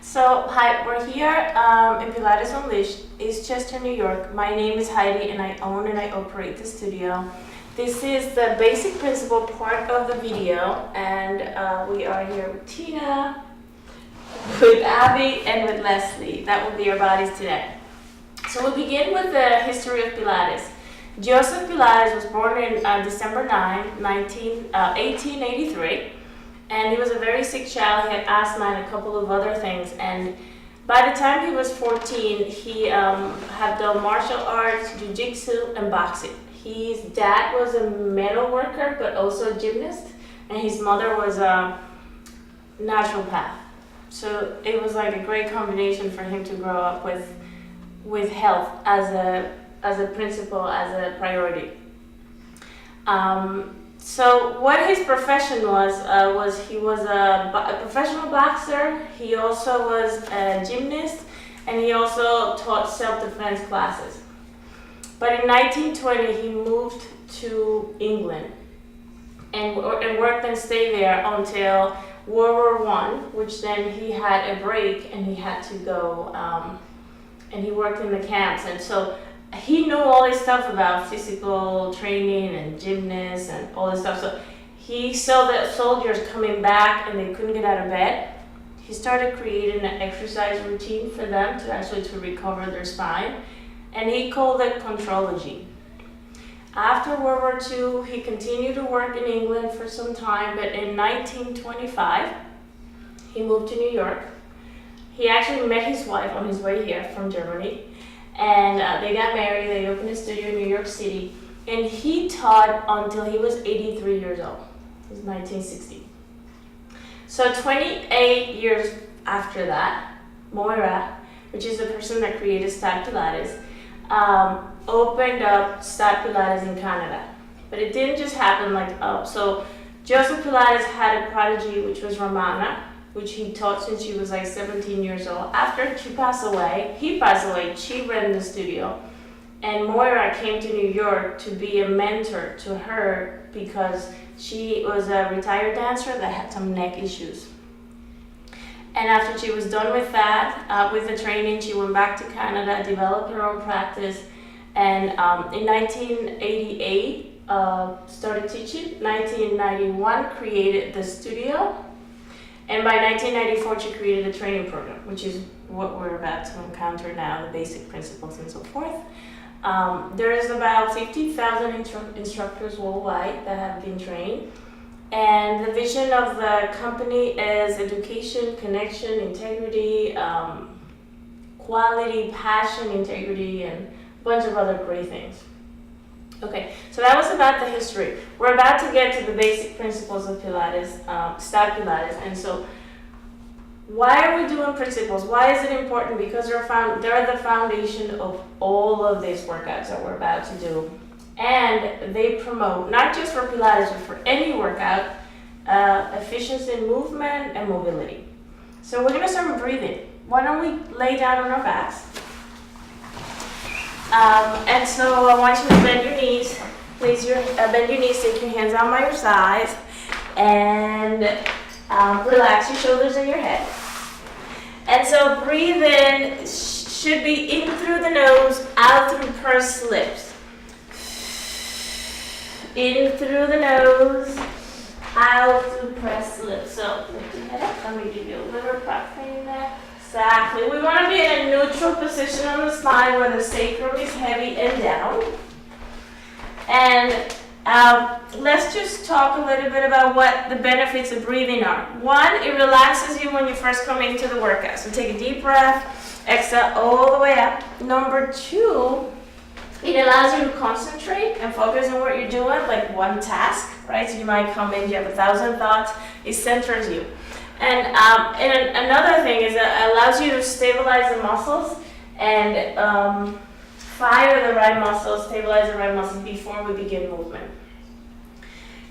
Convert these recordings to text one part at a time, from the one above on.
So, hi, we're here in Pilates Unleashed, East Chester, New York. My name is Heidi and I own and I operate the studio. This is the basic principle part of the video, and we are here with Tina, with Abby, and with Leslie. That will be our bodies today. So we'll begin with the history of Pilates. Joseph Pilates was born in December 9, 1883. And he was a very sick child. He had asthma and a couple of other things. And by the time he was 14, he had done martial arts, jiu-jitsu, and boxing. His dad was a metal worker, but also a gymnast. And his mother was a naturopath. So it was like a great combination for him to grow up with health as a principle, as a priority. So what his profession was he was a professional boxer. He also was a gymnast, and he also taught self-defense classes. But in 1920, he moved to England and worked and stayed there until World War I, which then he had a break and he had to go, and he worked in the camps. And so he knew all this stuff about physical training and gymnasts and all this stuff. So he saw the soldiers coming back and they couldn't get out of bed. He started creating an exercise routine for them to recover their spine, and he called it contrology. After World War II, he continued to work in England for some time, but in 1925, he moved to New York. He actually met his wife on his way here from Germany. And they got married. They opened a studio in New York City, and he taught until he was 83 years old. It was 1960. So 28 years after that, Moira, which is the person that created Stott Pilates, opened up Stott Pilates in Canada. But it didn't just happen so Joseph Pilates had a prodigy, which was Romana, which he taught since she was like 17 years old. After he passed away, she ran the studio. And Moira came to New York to be a mentor to her because she was a retired dancer that had some neck issues. And after she was done with that, with the training, she went back to Canada, developed her own practice, and in 1988, started teaching. 1991, created the studio. And by 1994, she created a training program, which is what we're about to encounter now, the basic principles and so forth. There is about 50,000 instructors worldwide that have been trained. And the vision of the company is education, connection, integrity, quality, passion, integrity, and a bunch of other great things. Okay, so that was about the history. We're about to get to the basic principles of Pilates, Stott Pilates. And so, why are we doing principles? Why is it important? Because they're the foundation of all of these workouts that we're about to do. And they promote, not just for Pilates, but for any workout, efficiency in movement and mobility. So we're going to start with breathing. Why don't we lay down on our backs? And so I want you to bend your knees. Bend your knees, take your hands out by your sides, and relax your shoulders and your head. And so breathe in, should be in through the nose, out through pursed lips. In through the nose, out through pursed lips. So lift your head up. Let me give you a little prop for your neck. Exactly. We want to be in a neutral position on the spine where the sacrum is heavy and down. And let's just talk a little bit about what the benefits of breathing are. One, it relaxes you when you first come into the workout. So take a deep breath, exhale all the way up. Number two, it allows you to concentrate and focus on what you're doing, like one task, right? So you might come in, you have 1,000 thoughts, it centers you. And another thing is that it allows you to stabilize the muscles and fire the right muscles, stabilize the right muscles before we begin movement.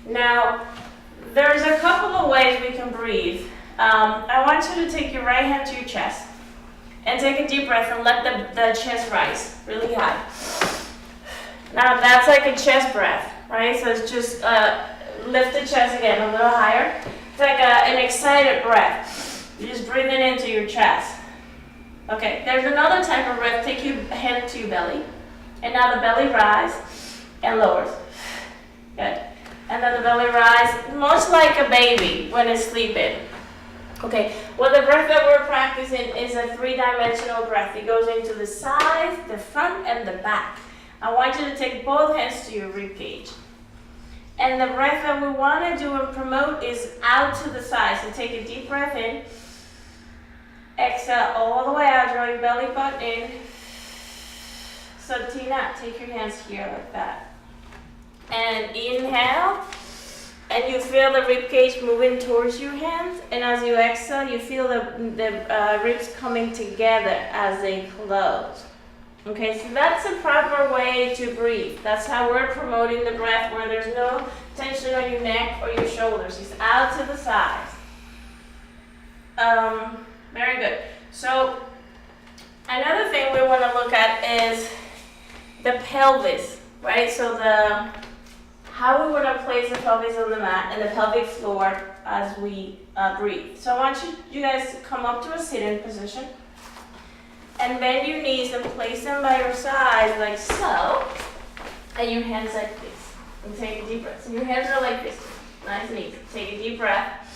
Now, there's a couple of ways we can breathe. I want you to take your right hand to your chest and take a deep breath and let the chest rise really high. Now, that's like a chest breath, right? So it's just lift the chest again a little higher. It's like an excited breath. You're just breathing into your chest. Okay, there's another type of breath. Take your hand to your belly. And now the belly rises and lowers. Good. And then the belly rises, much like a baby when it's sleeping. Okay, well, the breath that we're practicing is a 3-dimensional breath. It goes into the sides, the front, and the back. I want you to take both hands to your rib cage. And the breath that we want to do and promote is out to the side. So take a deep breath in. Exhale all the way out, draw your belly button in. So Tina, take your hands here like that. And inhale. And you feel the rib cage moving towards your hands. And as you exhale, you feel the ribs coming together as they close. Okay, so that's a proper way to breathe. That's how we're promoting the breath, where there's no tension on your neck or your shoulders. It's out to the sides. Very good. So another thing we want to look at is the pelvis, right? So how we want to place the pelvis on the mat and the pelvic floor as we breathe. So I want you guys to come up to a sitting position and bend your knees and place them by your sides like so, and your hands like this. And take a deep breath. So your hands are like this, nice and easy. Take a deep breath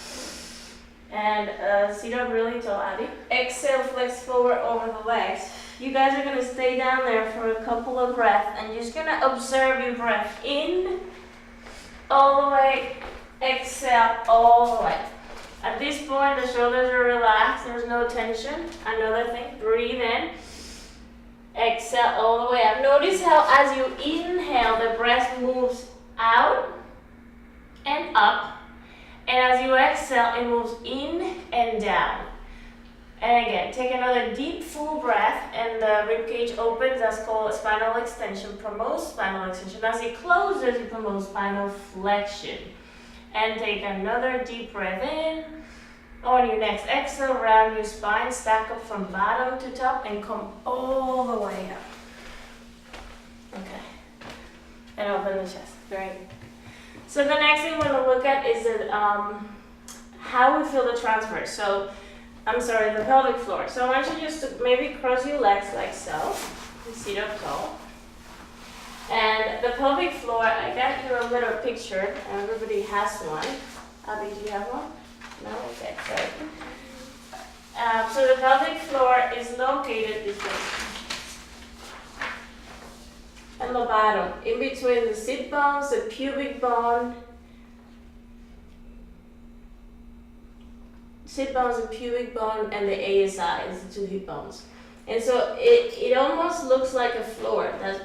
and sit up really tall, Abby. Exhale, flex forward over the legs. You guys are going to stay down there for a couple of breaths and you're just going to observe your breath in, all the way, exhale, all the way. At this point, the shoulders are relaxed, there's no tension. Another thing, breathe in, exhale all the way up. Notice how as you inhale, the breath moves out and up. And as you exhale, it moves in and down. And again, take another deep, full breath, and the ribcage opens. That's called spinal extension, promotes spinal extension. As it closes, it promotes spinal flexion. And take another deep breath in. On your next exhale, round your spine, stack up from bottom to top, and come all the way up. Okay. And open the chest. Very good. So the next thing we're going to look at is how we feel the transverse. So, the pelvic floor. So I want you just to maybe cross your legs like so. And sit up tall. And the pelvic floor, I got you a little picture. Everybody has one. Abby, do you have one? No? Okay, sorry. So the pelvic floor is located this way. And the bottom, in between the sit bones, the pubic bone, and the ASI is the 2 hip bones. And so it almost looks like a floor. That's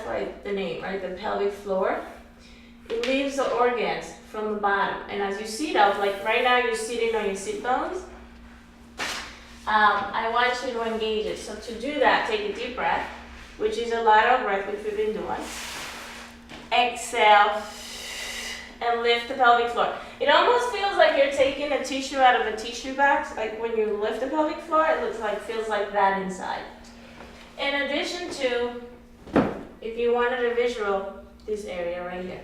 why the name, right? The pelvic floor. It leaves the organs from the bottom. And as you sit up, like right now you're sitting on your sit bones, I want you to engage it. So to do that, take a deep breath, which is a lateral breath, which we've been doing. Exhale, and lift the pelvic floor. It almost feels like you're taking a tissue out of a tissue box. Like when you lift the pelvic floor, feels like that inside. In addition to, if you wanted a visual, this area right here.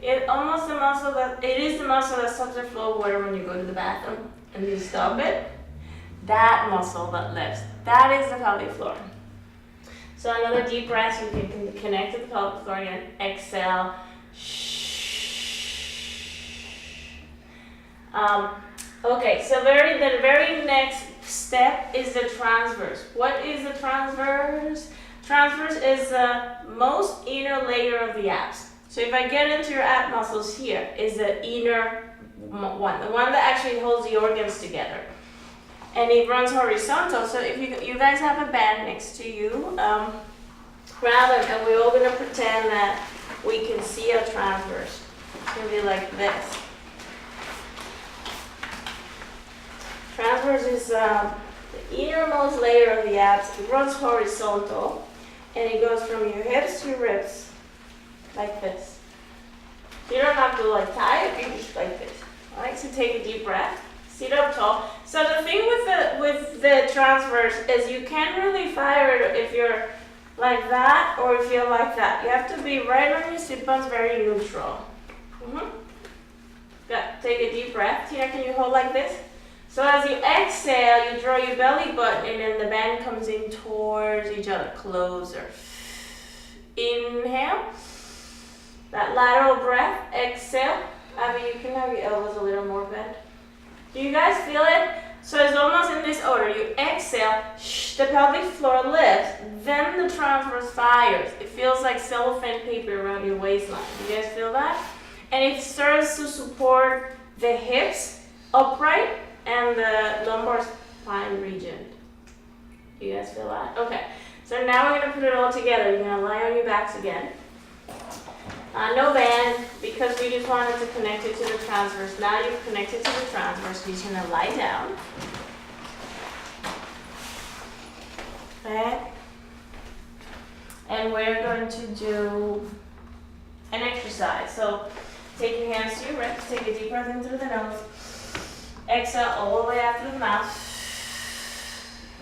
It is the muscle that stops the flow of water when you go to the bathroom and you stop it. That muscle that lifts, that is the pelvic floor. So another deep breath, you can connect to the pelvic floor again. Exhale. Okay, so the very next step is the transverse. What is the transverse? Transverse is the most inner layer of the abs. So if I get into your ab muscles here, is the inner one, the one that actually holds the organs together. And it runs horizontal, so if you guys have a band next to you, grab them, and we're all going to pretend that we can see a transverse. It's going to be like this. Transverse is the innermost layer of the abs. It runs horizontal, and it goes from your hips to your ribs, like this. You don't have to tie it, you just like this. All right, so take a deep breath. Sit up tall. So the thing with the transverse is you can't really fire it if you're like that or if you're like that. You have to be right on your sit bones, very neutral. Good. Take a deep breath. Tina, can you hold like this? So as you exhale, you draw your belly button and then the band comes in towards each other, closer. Inhale, that lateral breath, exhale. I mean, you can have your elbows a little more bent. Do you guys feel it? So it's almost in this order. You exhale, the pelvic floor lifts, then the transverse fires. It feels like cellophane paper around your waistline. Do you guys feel that? And it serves to support the hips upright and the lumbar spine region. Do you guys feel that? Okay. So now we're going to put it all together. You're going to lie on your backs again. No band, because we just wanted to connect it to the transverse. Now you've connected to the transverse, you're just going to lie down. Okay. And we're going to do an exercise. So take your hands to your ribs, take a deep breath in through the nose. Exhale all the way out through the mouth.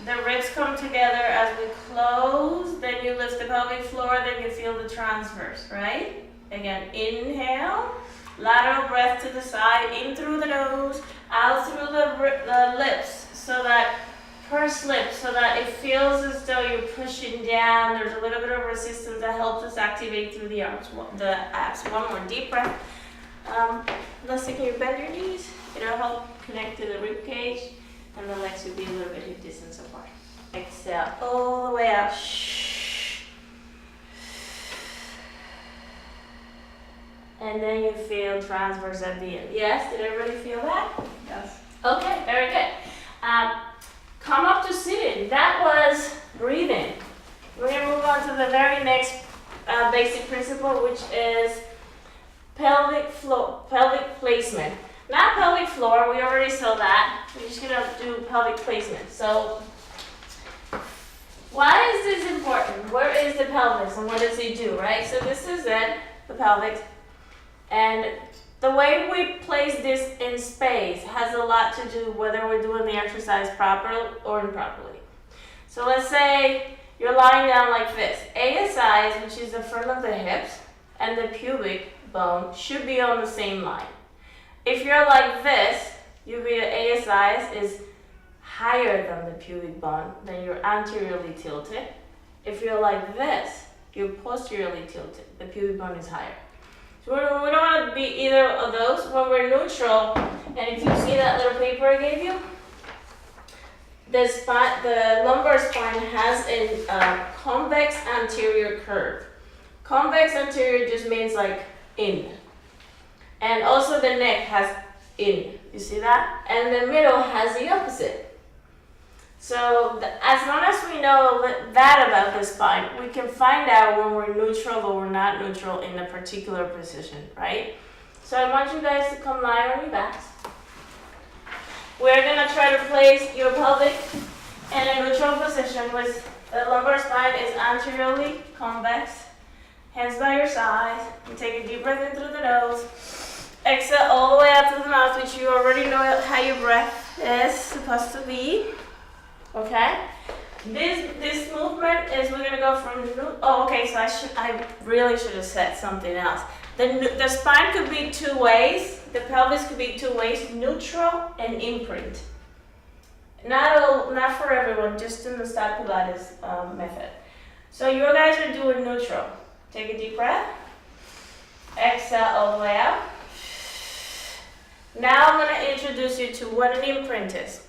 The ribs come together as we close, then you lift the pelvic floor, then you feel the transverse, right? Again, inhale, lateral breath to the side, in through the nose, out through the lips, so that pursed lips, so that it feels as though you're pushing down. There's a little bit of resistance that helps us activate through the arms, the abs. One more deep breath. Let's see, can you bend your knees? It'll help connect to the rib cage, and the legs will be a little bit hip distance apart. Exhale all the way out. And then you feel transverse at the end. Yes, did everybody feel that? Yes. Okay, very good. Come up to sitting. That was breathing. We're going to move on to the very next basic principle, which is pelvic placement. Not pelvic floor, we already saw that. We're just going to do pelvic placement. So, why is this important? Where is the pelvis and what does it do, right? So this is it, the pelvic. And the way we place this in space has a lot to do whether we're doing the exercise properly or improperly. So let's say you're lying down like this. ASIs, which is the front of the hips, and the pubic bone should be on the same line. If you're like this, your ASIs is higher than the pubic bone, then you're anteriorly tilted. If you're like this, you're posteriorly tilted. The pubic bone is higher. So we don't want to be either of those. When we're neutral, and if you see that little paper I gave you, the lumbar spine has a convex anterior curve. Convex anterior just means like in. And also the neck has in. You see that? And the middle has the opposite. So as long as we know that about the spine, we can find out when we're neutral or we're not neutral in a particular position, right? So I want you guys to come lie on your backs. We're going to try to place your pelvic in a neutral position with the lumbar spine is anteriorly convex. Hands by your side. You take a deep breath in through the nose. Exhale all the way out through the mouth, which you already know how your breath is supposed to be. Okay? This movement is we're gonna go from so I really should have said something else. The spine could be two ways. The pelvis could be two ways: neutral and imprint. Not for everyone, just in the Stott Pilates method. So you guys are doing neutral. Take a deep breath. Exhale all the way out. Now I'm going to introduce you to what an imprint is.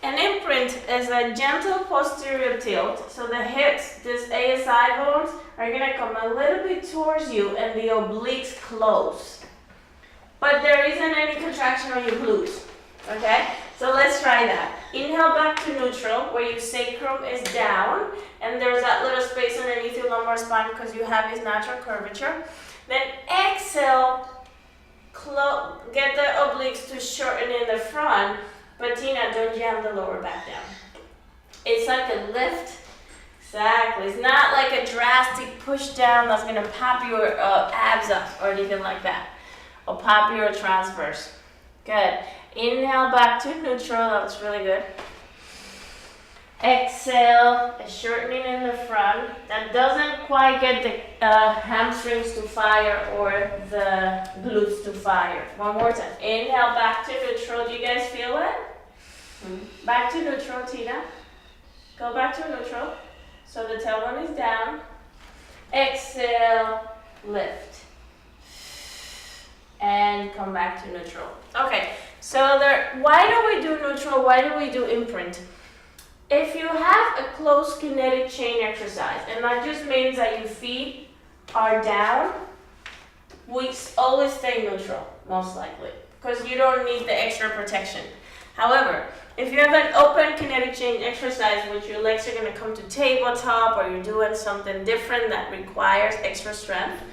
An imprint is a gentle posterior tilt. So the hips, these ASI bones, are going to come a little bit towards you and the obliques close. But there isn't any contraction on your glutes. Okay? So let's try that. Inhale back to neutral, where your sacrum is down, and there's that little space underneath your lumbar spine because you have this natural curvature. Then exhale, get the obliques to shorten in the front, but Tina, don't jam the lower back down. It's like a lift. Exactly. It's not like a drastic push down that's going to pop your abs up or anything like that, or pop your transverse. Good. Inhale back to neutral. That was really good. Exhale, a shortening in the front. That doesn't quite get the hamstrings to fire or the glutes to fire. One more time. Inhale back to neutral. Do you guys feel it? Back to neutral, Tina. Go back to neutral. So the tailbone is down. Exhale, lift. And come back to neutral. Okay, so why do we do neutral? Why do we do imprint? If you have a closed kinetic chain exercise, and that just means that your feet are down, we always stay neutral, most likely, because you don't need the extra protection. However, if you have an open kinetic chain exercise, which your legs are going to come to tabletop, or you're doing something different that requires extra strength,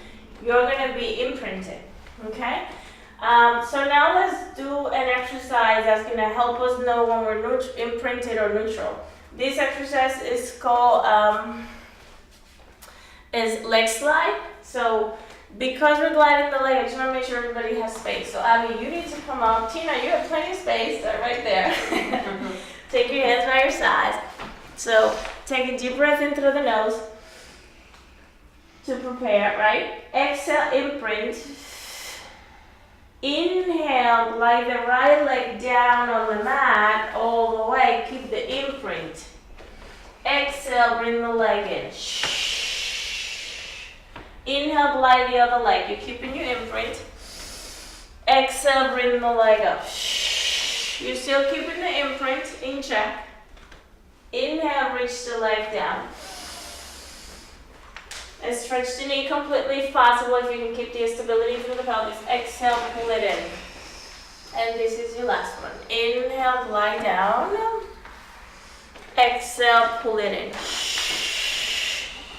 you're going to be imprinting, okay? So now let's do an exercise that's going to help us know when we're imprinted or neutral. This exercise is called is leg slide. So because we're gliding the leg, I just want to make sure everybody has space. So Abby, you need to come up. Tina, you have plenty of space. They're right there. Take your hands by your sides. So take a deep breath in through the nose to prepare, right? Exhale, imprint. Inhale, glide the right leg down on the mat all the way. Keep the imprint. Exhale, bring the leg in. Inhale, glide the other leg. You're keeping your imprint. Exhale, bring the leg up. You're still keeping the imprint in check. Inhale, reach the leg down. And stretch the knee completely if possible, if you can keep the stability through the pelvis. Exhale, pull it in. And this is your last one. Inhale, glide down. Exhale, pull it in.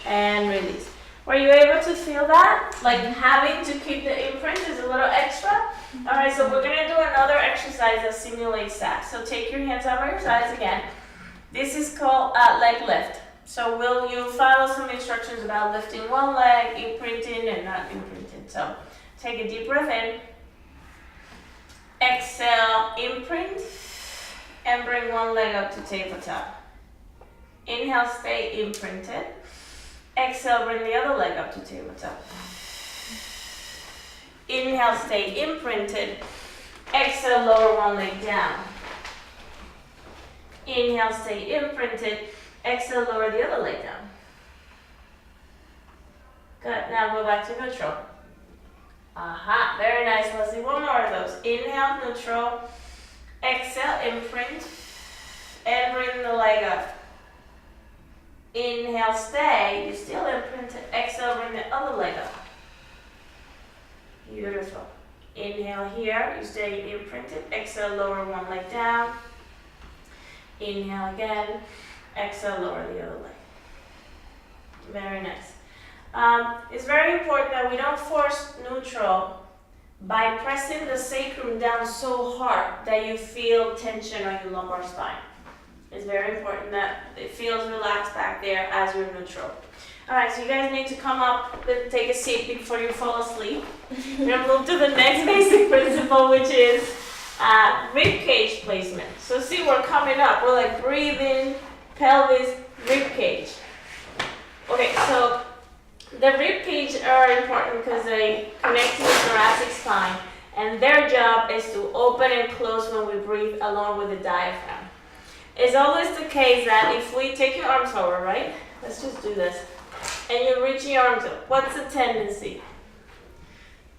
And release. Were you able to feel that? Like having to keep the imprint is a little extra? Alright, so we're going to do another exercise that simulates that. So take your hands out by your sides again. This is called leg lift. So will you follow some instructions about lifting one leg, imprinting and not imprinting. So take a deep breath in. Exhale, imprint. And bring one leg up to tabletop. Inhale, stay imprinted. Exhale, bring the other leg up to tabletop. Inhale, stay imprinted. Exhale, lower one leg down. Inhale, stay imprinted. Exhale, lower the other leg down. Good, now go back to neutral. Aha, very nice. Let's do one more of those. Inhale, neutral. Exhale, imprint. And bring the leg up. Inhale, stay. You're still imprinted. Exhale, bring the other leg up. Beautiful. Inhale here. You stay imprinted. Exhale, lower one leg down. Inhale again. Exhale, lower the other leg. Very nice. It's very important that we don't force neutral by pressing the sacrum down so hard that you feel tension on your lumbar spine. It's very important that it feels relaxed back there as you're neutral. Alright, so you guys need to come up and take a seat before you fall asleep. We're going to move to the next basic principle, which is rib cage placement. So see, we're coming up. We're like breathing, pelvis, rib cage. Okay, so the rib cage are important because they connect to the thoracic spine, and their job is to open and close when we breathe along with the diaphragm. It's always the case that if we take your arms over, right? Let's just do this. And you reach your arms up. What's the tendency?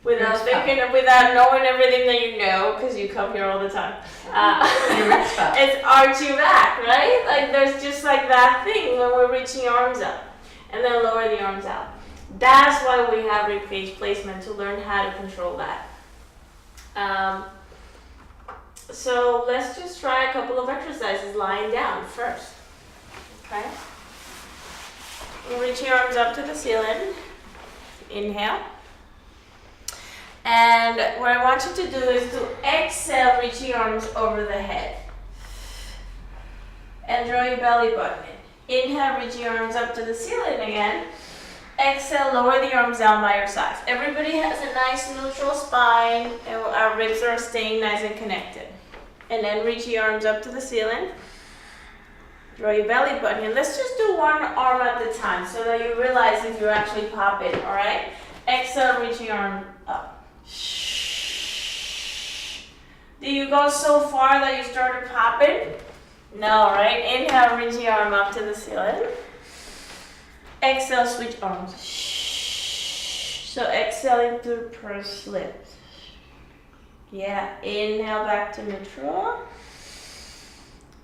Without knowing everything that you know, because you come here all the time. It's arch your back, right? Like there's just like that thing when we're reaching arms up. And then lower the arms out. That's why we have rib cage placement, to learn how to control that. So let's just try a couple of exercises lying down first. Okay? You reach your arms up to the ceiling. Inhale. And what I want you to do is to exhale, reach your arms over the head. And draw your belly button in. Inhale, reach your arms up to the ceiling again. Exhale, lower the arms down by your sides. Everybody has a nice neutral spine, and our ribs are staying nice and connected. And then reach your arms up to the ceiling. Draw your belly button in. Let's just do one arm at a time so that you realize if you actually pop it, all right? Exhale, reach your arm up. Do you go so far that you started popping? No, right? Inhale, reach your arm up to the ceiling. Exhale, switch arms. So exhaling through pursed lips. Yeah, inhale back to neutral.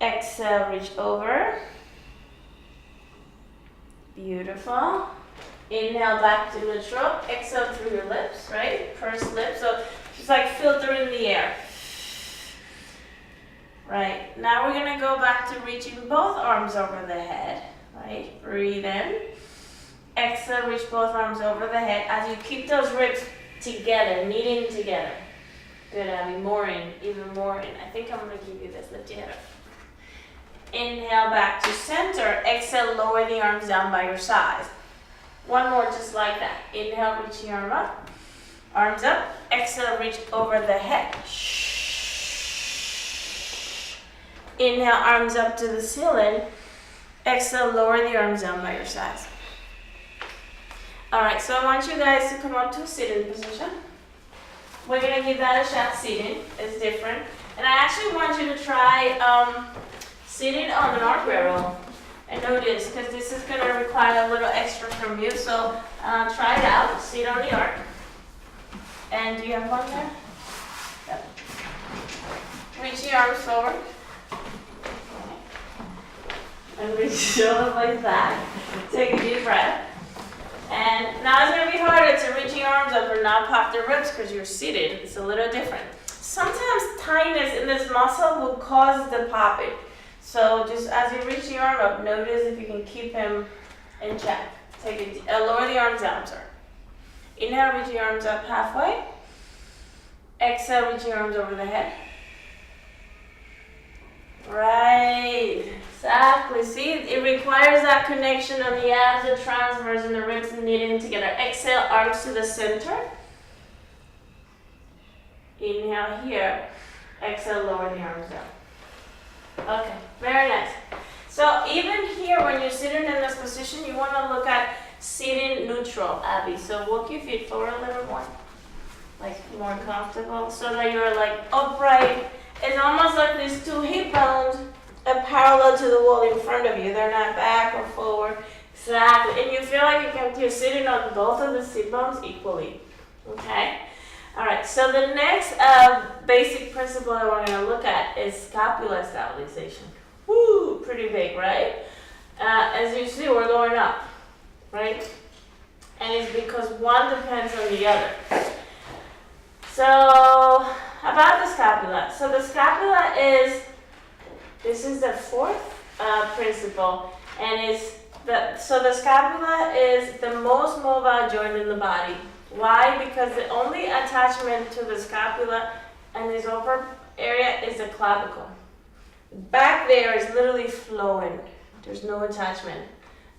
Exhale, reach over. Beautiful. Inhale back to neutral. Exhale through your lips, right? Pursed lips. So just like filtering the air. Right. Now we're gonna go back to reaching both arms over the head. Right? Breathe in. Exhale, reach both arms over the head as you keep those ribs together, kneading together. Good, Abby. More in, even more in. I think I'm gonna give you this. Lift your head up. Inhale back to center. Exhale, lower the arms down by your sides. One more just like that. Inhale, reach your arm up. Arms up. Exhale, reach over the head. Inhale, arms up to the ceiling. Exhale, lower the arms down by your sides. All right, so I want you guys to come up to a sitting position. We're gonna give that a shot. Sitting is different. And I actually want you to try sitting on an arc barrel. I know this because this is gonna require a little extra from you. So try it out. Sit on the arc. And do you have one there? Yep. Reach your arms forward. And reach your shoulders like that. Take a deep breath. And now it's going to be harder to reach your arms up and not pop the ribs because you're seated. It's a little different. Sometimes tightness in this muscle will cause the popping. So just as you reach your arm up, notice if you can keep him in check. Take a lower the arms down, sorry. Inhale, reach your arms up halfway. Exhale, reach your arms over the head. Right, exactly. See, it requires that connection of the abs, the transverse, and the ribs knitting together. Exhale, arms to the center. Inhale here. Exhale, lower the arms down. Okay, very nice. So even here, when you're sitting in this position, you want to look at sitting neutral, Abby. So walk your feet forward a little more, like more comfortable, so that you're like upright. It's almost like these two hip bones are parallel to the wall in front of you. They're not back or forward. Exactly. And you feel like you're sitting on both of the sit bones equally. Okay? All right. So the next basic principle that we're going to look at is scapular stabilization. Woo! Pretty big, right? As you see, we're going up, right? And it's because one depends on the other. So, about the scapula. So the scapula this is the fourth principle, and the scapula is the most mobile joint in the body. Why? Because the only attachment to the scapula and this upper area is the clavicle. Back there is literally flowing. There's no attachment.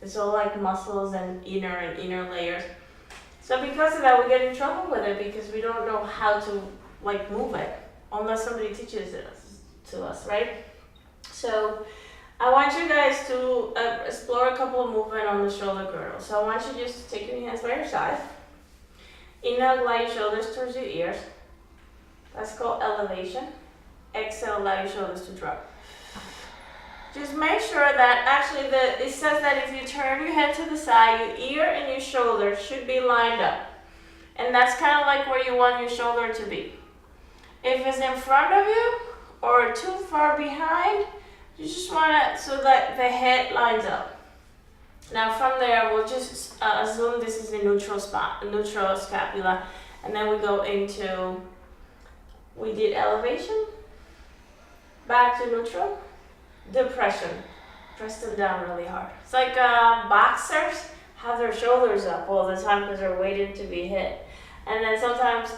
It's all like muscles and inner layers. So because of that, we get in trouble with it because we don't know how to like move it unless somebody teaches it to us, right? So I want you guys to explore a couple of movements on the shoulder girdle. So I want you just to take your hands by your side. Inhale, glide your shoulders towards your ears. That's called elevation. Exhale, allow your shoulders to drop. Just make sure that actually it says that if you turn your head to the side, your ear and your shoulder should be lined up. And that's kind of like where you want your shoulder to be. If it's in front of you or too far behind, you just want it so that the head lines up. Now from there, we'll just assume this is a neutral spot, a neutral scapula. And then we go into, we did elevation, back to neutral, depression. Press them down really hard. It's like boxers have their shoulders up all the time because they're waiting to be hit. And then sometimes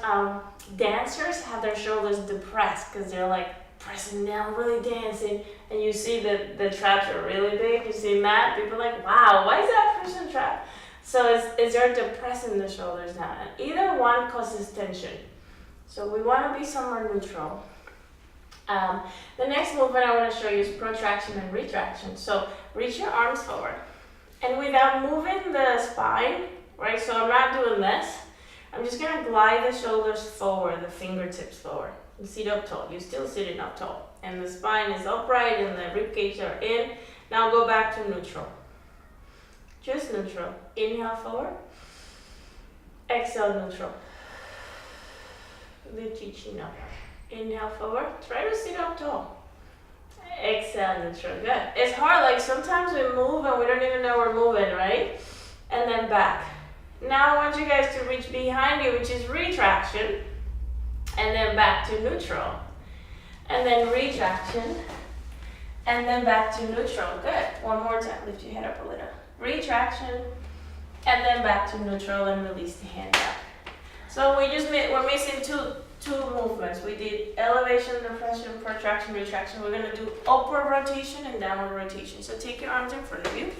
dancers have their shoulders depressed because they're like pressing down, really dancing, and you see that the traps are really big. You see that? People are like, wow, why is that person trapped? So they're depressing the shoulders down. And either one causes tension. So we want to be somewhere neutral. The next movement I want to show you is protraction and retraction. So reach your arms forward. And without moving the spine, right? So I'm not doing this. I'm just going to glide the shoulders forward, the fingertips forward. You sit up tall. You're still sitting up tall. And the spine is upright and the rib cage are in. Now go back to neutral. Just neutral. Inhale forward. Exhale neutral. Lift your chin up. Inhale forward. Try to sit up tall. Exhale neutral. Good. It's hard. Like sometimes we move and we don't even know we're moving, right? And then back. Now I want you guys to reach behind you, which is retraction. And then back to neutral. And then retraction. And then back to neutral. Good. One more time. Lift your head up a little. Retraction. And then back to neutral and release the hand out. So we're missing two movements. We did elevation, depression, protraction, retraction. We're going to do upward rotation and downward rotation. So take your arms in front of you.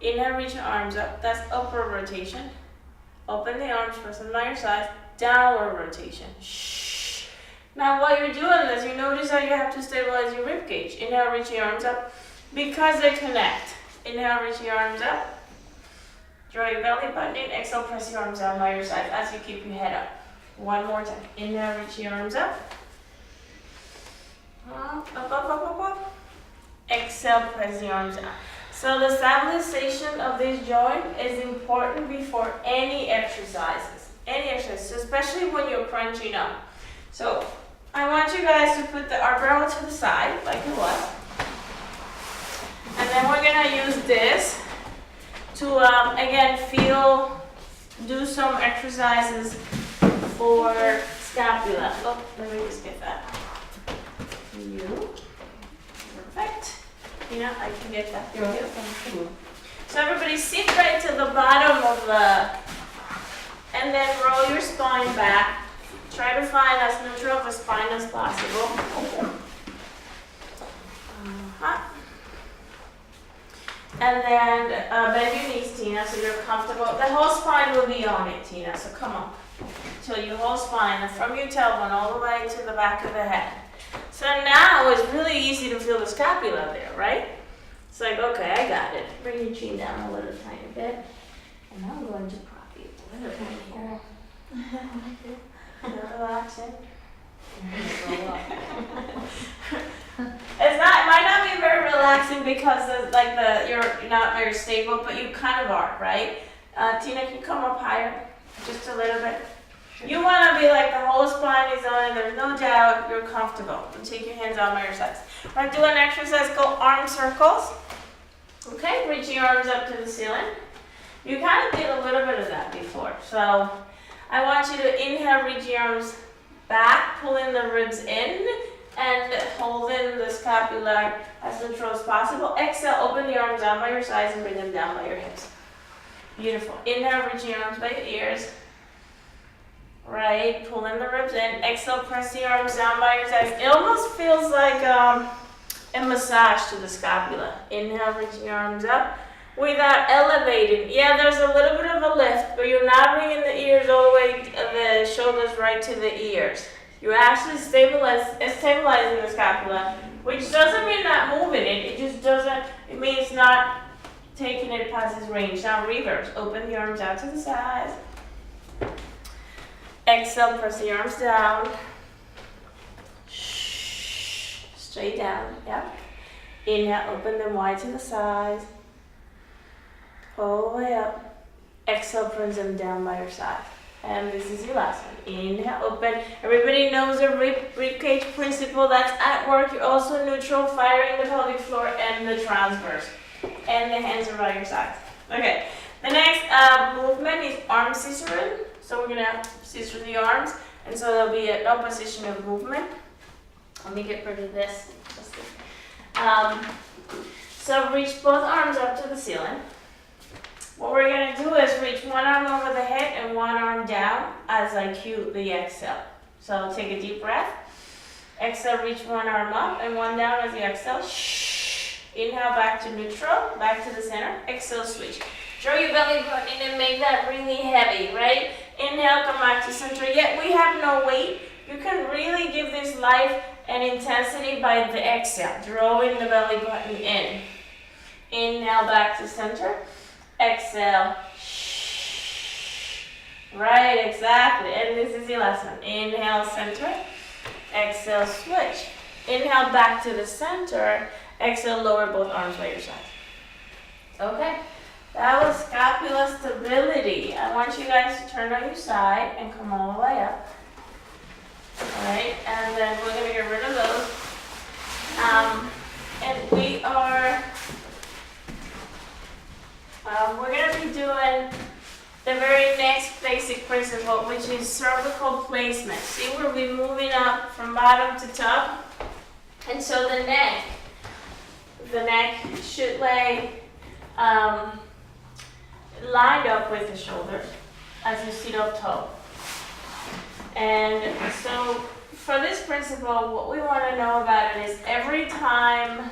Inhale, reach your arms up. That's upward rotation. Open the arms, press them by your sides. Downward rotation. Shh. Now while you're doing this, you notice how you have to stabilize your rib cage. Inhale, reach your arms up because they connect. Inhale, reach your arms up. Draw your belly button in. Exhale, press your arms down by your side as you keep your head up. One more time. Inhale, reach your arms up. Up, up, up, up, up. Exhale, press the arms down. So the stabilization of this joint is important before any exercises. Any exercises, especially when you're crunching up. So I want you guys to put the umbrella to the side like it was. And then we're gonna use this to again do some exercises for scapula. Oh, let me just get that. You. Perfect. You know, I can get that. So everybody sit right to the bottom of and then roll your spine back. Try to find as neutral of a spine as possible. And then bend your knees, Tina, so you're comfortable. The whole spine will be on it, Tina, so come on. So your whole spine, and from your tailbone all the way to the back of the head. So now it's really easy to feel the scapula there, right? It's like, okay, I got it. Bring your chin down a little tiny bit. And I'm going to prop you a little bit here. Relaxing. It might not be very relaxing because you're not very stable, but you kind of are, right? Tina, can you come up higher just a little bit? You want to be like the whole spine is on, and there's no doubt you're comfortable. And take your hands out by your sides. Right, do an exercise called arm circles. Okay, reach your arms up to the ceiling. You kind of did a little bit of that before, so I want you to inhale, reach your arms back, pulling the ribs in, and holding the scapula as neutral as possible. Exhale, open the arms down by your sides and bring them down by your hips. Beautiful. Inhale, reach your arms by your ears. Right, pulling the ribs in. Exhale, press the arms down by your sides. It almost feels like a massage to the scapula. Inhale, reach your arms up without elevating. Yeah, there's a little bit of a lift, but you're not bringing the ears all the way, the shoulders right to the ears. You're actually stabilizing the scapula, which doesn't mean not moving it. It just doesn't, it means not taking it past its range. Now reverse. Open the arms out to the sides. Exhale, press the arms down. Shh. Straight down. Yep. Inhale, open them wide to the sides. All the way up. Exhale, press them down by your side. And this is your last one. Inhale, open. Everybody knows the rib cage principle. That's at work. You're also neutral, firing the pelvic floor and the transverse. And the hands are by your sides. Okay. The next movement is arm scissoring. So we're going to scissor the arms. And so there'll be an opposition of movement. Let me get rid of this. So reach both arms up to the ceiling. What we're going to do is reach one arm over the head and one arm down as I cue the exhale. So take a deep breath. Exhale, reach one arm up and one down as you exhale. Shh. Inhale, back to neutral, back to the center. Exhale, switch. Draw your belly button in and make that really heavy, right? Inhale, come back to center. Yet we have no weight. You can really give this life and intensity by the exhale, drawing the belly button in. Inhale, back to center. Exhale. Right, exactly. And this is your last one. Inhale, center. Exhale, switch. Inhale, back to the center. Exhale, lower both arms by your side. Okay, that was scapula stability. I want you guys to turn on your side and come all the way up. Alright, and then we're going to get rid of those. And we are, we're going to be doing the very next basic principle, which is cervical placement. See, we'll be moving up from bottom to top. And so the neck should lay lined up with the shoulders as you sit up tall. And so for this principle, what we want to know about it is every time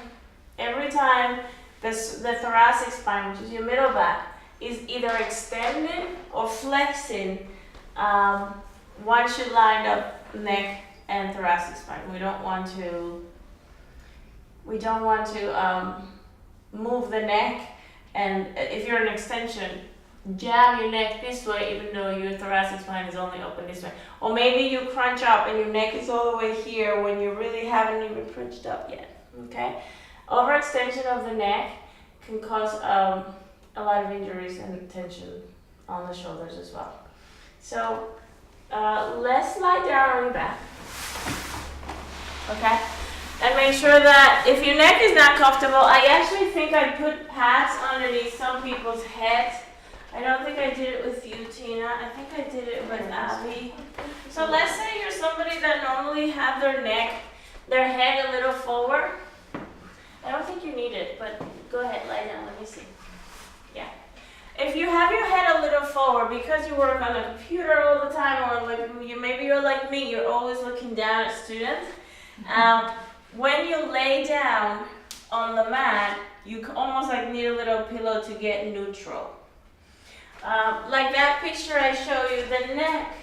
the thoracic spine, which is your middle back, is either extending or flexing, one should line up neck and thoracic spine. We don't want to move the neck, and if you're an extension, jab your neck this way even though your thoracic spine is only open this way. Or maybe you crunch up and your neck is all the way here when you really haven't even crunched up yet, okay? Overextension of the neck can cause a lot of injuries and tension on the shoulders as well. So let's lie down on your back, okay? And make sure that if your neck is not comfortable, I actually think I put pads underneath some people's heads. I don't think I did it with you, Tina. I think I did it with Abby. So let's say you're somebody that normally have their head a little forward. I don't think you need it, but go ahead, lie down, let me see. Yeah. If you have your head a little forward because you work on the computer all the time, or maybe you're like me, you're always looking down at students. When you lay down on the mat, you almost like need a little pillow to get neutral. Like that picture I show you, the neck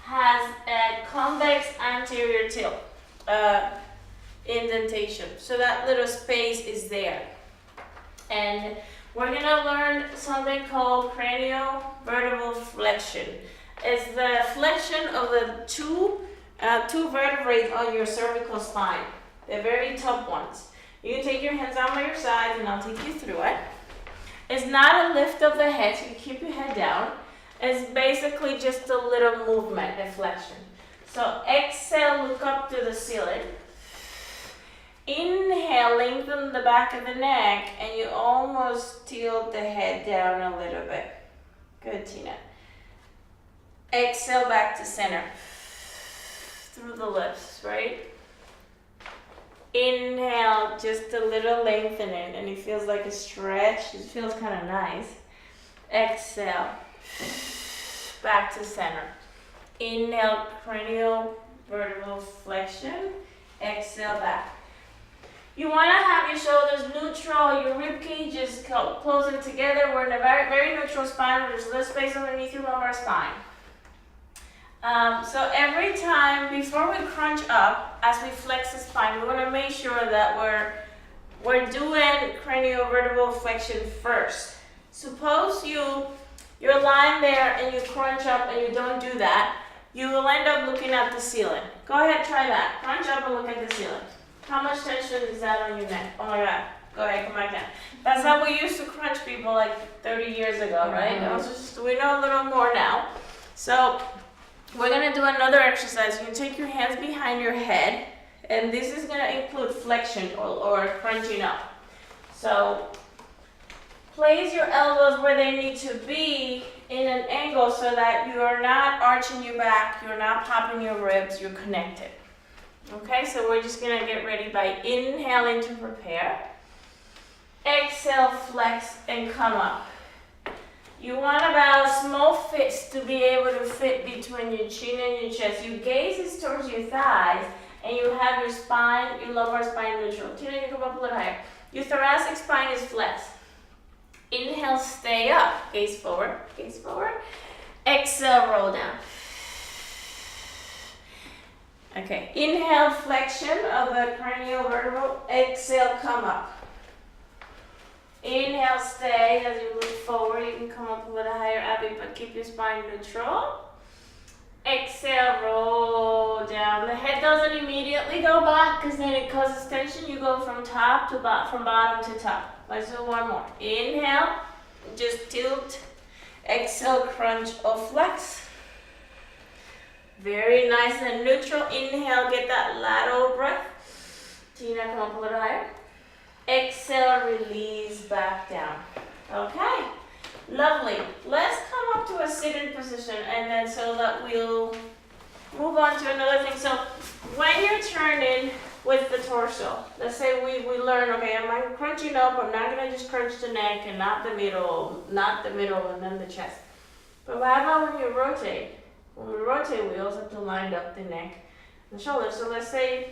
has a convex anterior tilt, indentation. So that little space is there. And we're gonna learn something called craniovertebral flexion. It's the flexion of the two vertebrae on your cervical spine, the very top ones. You can take your hands out by your sides and I'll take you through it. It's not a lift of the head, so you keep your head down. It's basically just a little movement, a flexion. So exhale, look up to the ceiling. Inhale, lengthen the back of the neck, and you almost tilt the head down a little bit. Good, Tina. Exhale, back to center. Through the lips, right? Inhale, just a little lengthening, and it feels like a stretch. It feels kind of nice. Exhale, back to center. Inhale, cranial vertebral flexion. Exhale, back. You want to have your shoulders neutral, your rib cage is closing together. We're in a very, very neutral spine. There's a little space underneath your lumbar spine. So every time before we crunch up, as we flex the spine, we want to make sure that we're doing craniovertebral flexion first. Suppose you're lying there and you crunch up and you don't do that, you will end up looking at the ceiling. Go ahead, try that. Crunch up and look at the ceiling. How much tension is that on your neck? Oh my God. Go ahead, come back down. That's how we used to crunch people like 30 years ago, right? We know a little more now. So we're gonna do another exercise. You can take your hands behind your head, and this is gonna include flexion or crunching up. So place your elbows where they need to be in an angle so that you are not arching your back, you're not popping your ribs, you're connected. Okay, so we're just gonna get ready by inhaling to prepare. Exhale, flex, and come up. You want about small fists to be able to fit between your chin and your chest. Your gaze is towards your thighs, and you have your spine, your lumbar spine neutral. Tina, you come up a little higher. Your thoracic spine is flexed. Inhale, stay up. Gaze forward, gaze forward. Exhale, roll down. Okay, inhale, flexion of the craniovertebral. Exhale, come up. Inhale, stay as you move forward. You can come up a little higher, Abby, but keep your spine neutral. Exhale, roll down. The head doesn't immediately go back because then it causes tension. You go from top to from bottom to top. Let's do one more. Inhale, just tilt. Exhale, crunch or flex. Very nice and neutral. Inhale, get that lateral breath. Tina, come up a little higher. Exhale, release back down. Okay, lovely. Let's come up to a sitting position and then so that we'll move on to another thing. So when you're turning with the torso, let's say we learn, okay, I'm crunching up, I'm not gonna just crunch the neck and not the middle and then the chest. But how about when you rotate? When we rotate, we also have to line up the neck and the shoulders. So let's say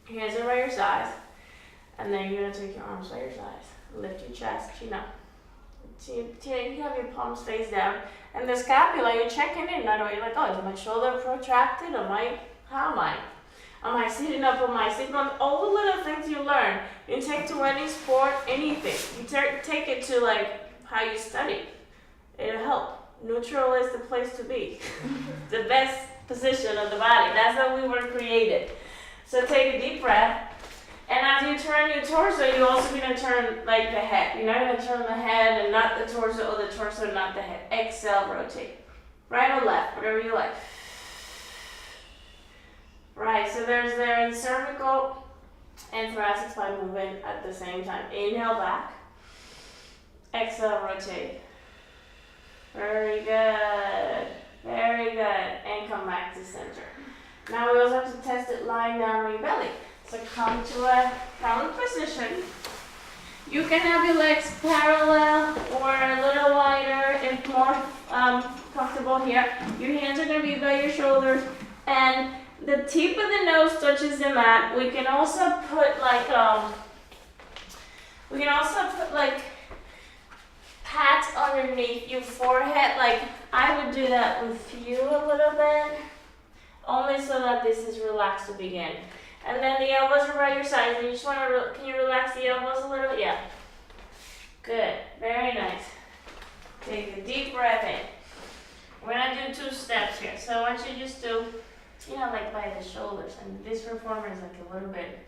your hands are by your sides, and then you're gonna take your arms by your sides, lift your chest, chin up. You have your palms face down, and the scapula, you're checking in. Not only like, oh, is my shoulder protracted? How am I? Am I sitting up? Am I sitting on? All the little things you learn, you take to any sport, anything. You take it to like how you study. It'll help. Neutral is the place to be. The best position of the body. That's how we were created. So take a deep breath. And as you turn your torso, you're also going to turn like the head. You're not going to turn the head and not the torso, or the torso, not the head. Exhale, rotate. Right or left, whatever you like. Right, so there's cervical and thoracic spine movement at the same time. Inhale back. Exhale, rotate. Very good. Very good. And come back to center. Now we also have to test it lying down on your belly. So come to a prone position. You can have your legs parallel or a little wider if more comfortable here. Your hands are going to be by your shoulders and the tip of the nose touches the mat. We can also put like pat underneath your forehead. Like I would do that with you a little bit, only so that this is relaxed to begin. And then the elbows are by your sides. And you just want to, can you relax the elbows a little? Yeah. Good. Very nice. Take a deep breath in. We're going to do 2 steps here. So I want you to just do, like by the shoulders. And this reformer is like a little bit.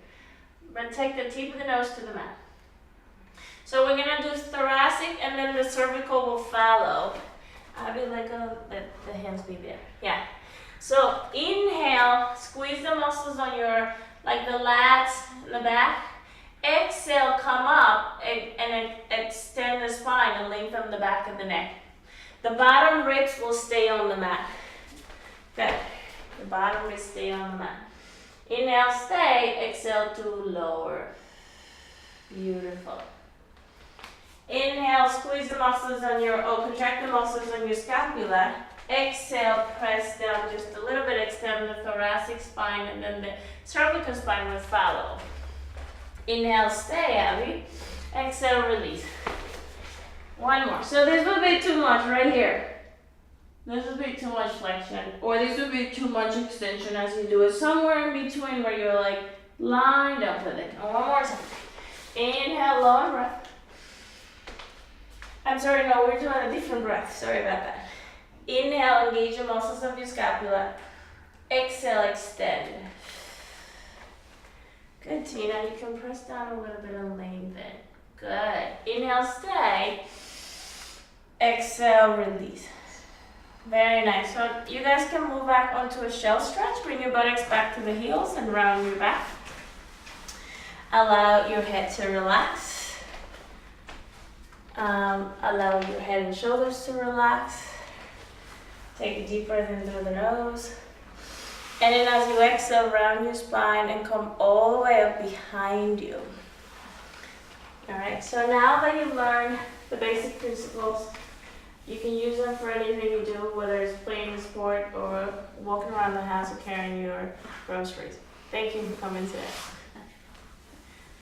But take the tip of the nose to the mat. So we're going to do thoracic and then the cervical will follow. I'll be like, let the hands be there. Yeah. So inhale, squeeze the muscles on your, like the lats in the back. Exhale, come up and extend the spine and lengthen the back of the neck. The bottom ribs will stay on the mat. Good. The bottom ribs stay on the mat. Inhale, stay. Exhale to lower. Beautiful. Inhale, squeeze the muscles on your, contract the muscles on your scapula. Exhale, press down just a little bit, extend the thoracic spine, and then the cervical spine will follow. Inhale, stay, Abby. Exhale, release. One more. So this will be too much right here. This will be too much flexion, or this will be too much extension as you do it. Somewhere in between where you're like lined up with it. And one more time. Inhale, long breath. I'm sorry, no, we're doing a different breath. Sorry about that. Inhale, engage the muscles of your scapula. Exhale, extend. Good, Tina. You can press down a little bit and lengthen. Good. Inhale, stay. Exhale, release. Very nice. So you guys can move back onto a shell stretch. Bring your buttocks back to the heels and round your back. Allow your head to relax. Allow your head and shoulders to relax. Take a deep breath in through the nose. And then as you exhale, round your spine and come all the way up behind you. Alright, so now that you've learned the basic principles, you can use them for anything you do, whether it's playing a sport or walking around the house or carrying your groceries. Thank you for coming today.